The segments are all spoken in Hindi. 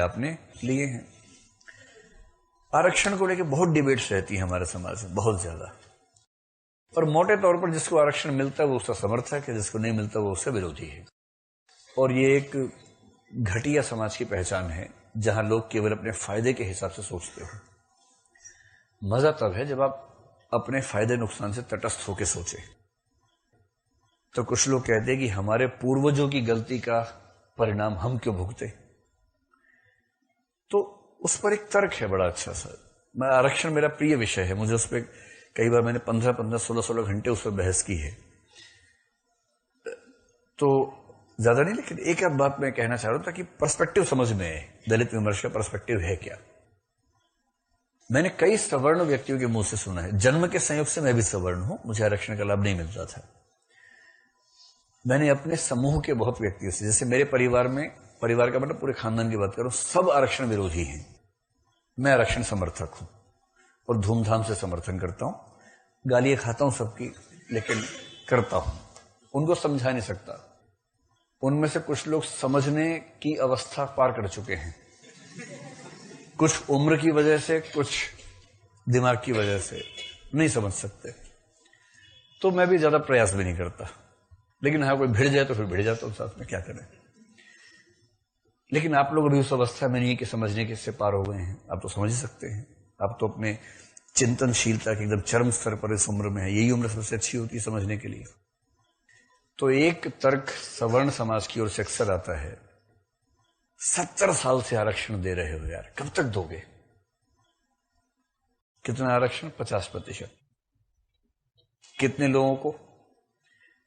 आपने लिए हैं। आरक्षण को लेकर बहुत डिबेट्स रहती है हमारे समाज में, बहुत ज्यादा। और मोटे तौर पर जिसको आरक्षण मिलता है वो उसका समर्थक है, जिसको नहीं मिलता वो उसका विरोधी है। और ये एक घटिया समाज की पहचान है जहां लोग केवल अपने फायदे के हिसाब से सोचते हो। मजा तब है जब आप अपने फायदे नुकसान से तटस्थ होकर सोचे। तो कुछ लोग कहते हैं कि हमारे पूर्वजों की गलती का परिणाम हम क्यों भुगते। तो उस पर एक तर्क है बड़ा अच्छा सा। मैं आरक्षण मेरा प्रिय विषय है, मुझे उस पर कई बार मैंने 15-15, 16-16 घंटे उस पर बहस की है। तो ज्यादा नहीं, लेकिन एक आध बात मैं कहना चाह रहा हूं ताकि पर्सपेक्टिव समझ में आए। दलित विमर्श का पर्सपेक्टिव है क्या। मैंने कई सवर्ण व्यक्तियों के मुंह से सुना है, जन्म के संयोग से मैं भी सवर्ण हूं, मुझे आरक्षण का लाभ नहीं मिलता था। मैंने अपने समूह के बहुत व्यक्तियों से, जैसे मेरे परिवार में, परिवार का मतलब पूरे खानदान की बात करूं, सब आरक्षण विरोधी हैं। मैं आरक्षण समर्थक हूं और धूमधाम से समर्थन करता हूं। गालियां खाता हूं सबकी, लेकिन करता हूं। उनको समझा नहीं सकता। उनमें से कुछ लोग समझने की अवस्था पार कर चुके हैं, कुछ उम्र की वजह से, कुछ दिमाग की वजह से नहीं समझ सकते। तो मैं भी ज्यादा प्रयास भी नहीं करता, लेकिन हाँ कोई भिड़ जाए तो फिर भिड़ जाता हूं साथ में, क्या करें। लेकिन आप लोग अभी उस अवस्था में नहीं कि समझने के इससे पार हो गए हैं। आप तो समझ ही सकते हैं। आप तो अपने चिंतनशीलता के एकदम चरम स्तर पर इस उम्र में है। यही उम्र सबसे अच्छी होती है समझने के लिए। तो एक तर्क सवर्ण समाज की ओर से अक्सर आता है, 70 साल से आरक्षण दे रहे हो यार, कब तक दोगे। कितना आरक्षण? 50%। कितने लोगों को?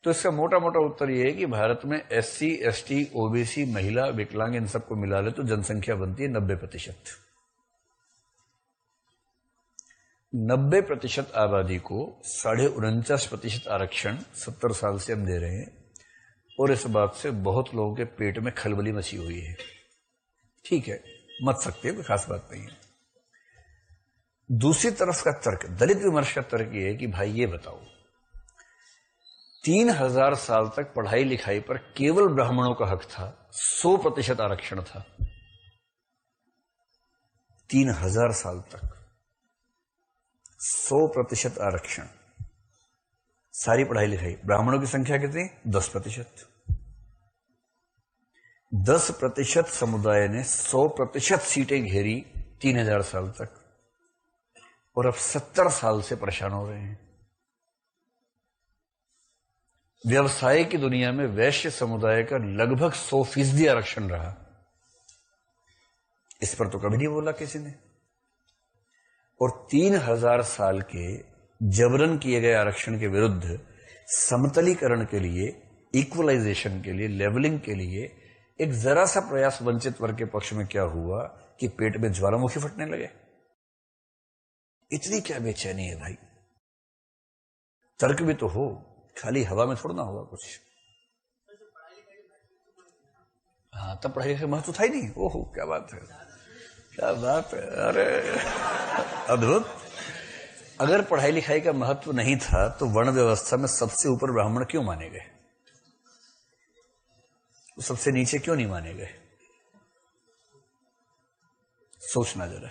तो इसका मोटा मोटा उत्तर यह है कि भारत में SC, ST, OBC, महिला, विकलांग, इन सबको मिला ले तो जनसंख्या बनती है 90%। 90% आबादी को 49.5% आरक्षण 70 साल से हम दे रहे हैं। और इस बात से बहुत लोगों के पेट में खलबली मची हुई है। ठीक है, मत सकते, कोई खास बात नहीं है। दूसरी तरफ का तर्क, दलित विमर्श का तर्क यह है कि भाई ये बताओ, 3000 साल तक पढ़ाई लिखाई पर केवल ब्राह्मणों का हक था, 100% आरक्षण था। 3000 साल तक 100% आरक्षण, सारी पढ़ाई लिखाई। ब्राह्मणों की संख्या कितनी? 10%। 10% समुदाय ने 100% सीटें घेरी 3000 साल तक, और अब 70 साल से परेशान हो रहे हैं। व्यवसाय की दुनिया में वैश्य समुदाय का लगभग 100% आरक्षण रहा। इस पर तो कभी नहीं बोला किसी ने। और 3000 साल के जबरन किए गए आरक्षण के विरुद्ध समतलीकरण के लिए, इक्वलाइजेशन के लिए, लेवलिंग के लिए एक जरा सा प्रयास वंचित वर्ग के पक्ष में क्या हुआ कि पेट में ज्वालामुखी फटने लगे। इतनी क्या बेचैनी है भाई। तर्क भी तो हो, खाली हवा में थोड़ा ना होगा कुछ। हाँ, तब पढ़ाई का महत्व था ही नहीं। ओहो, क्या बात है, क्या बात है, अरे अद्भुत। अगर पढ़ाई लिखाई का महत्व नहीं था तो वर्ण व्यवस्था में सबसे ऊपर ब्राह्मण क्यों माने गए, सबसे नीचे क्यों नहीं माने गए? सोचना जरा।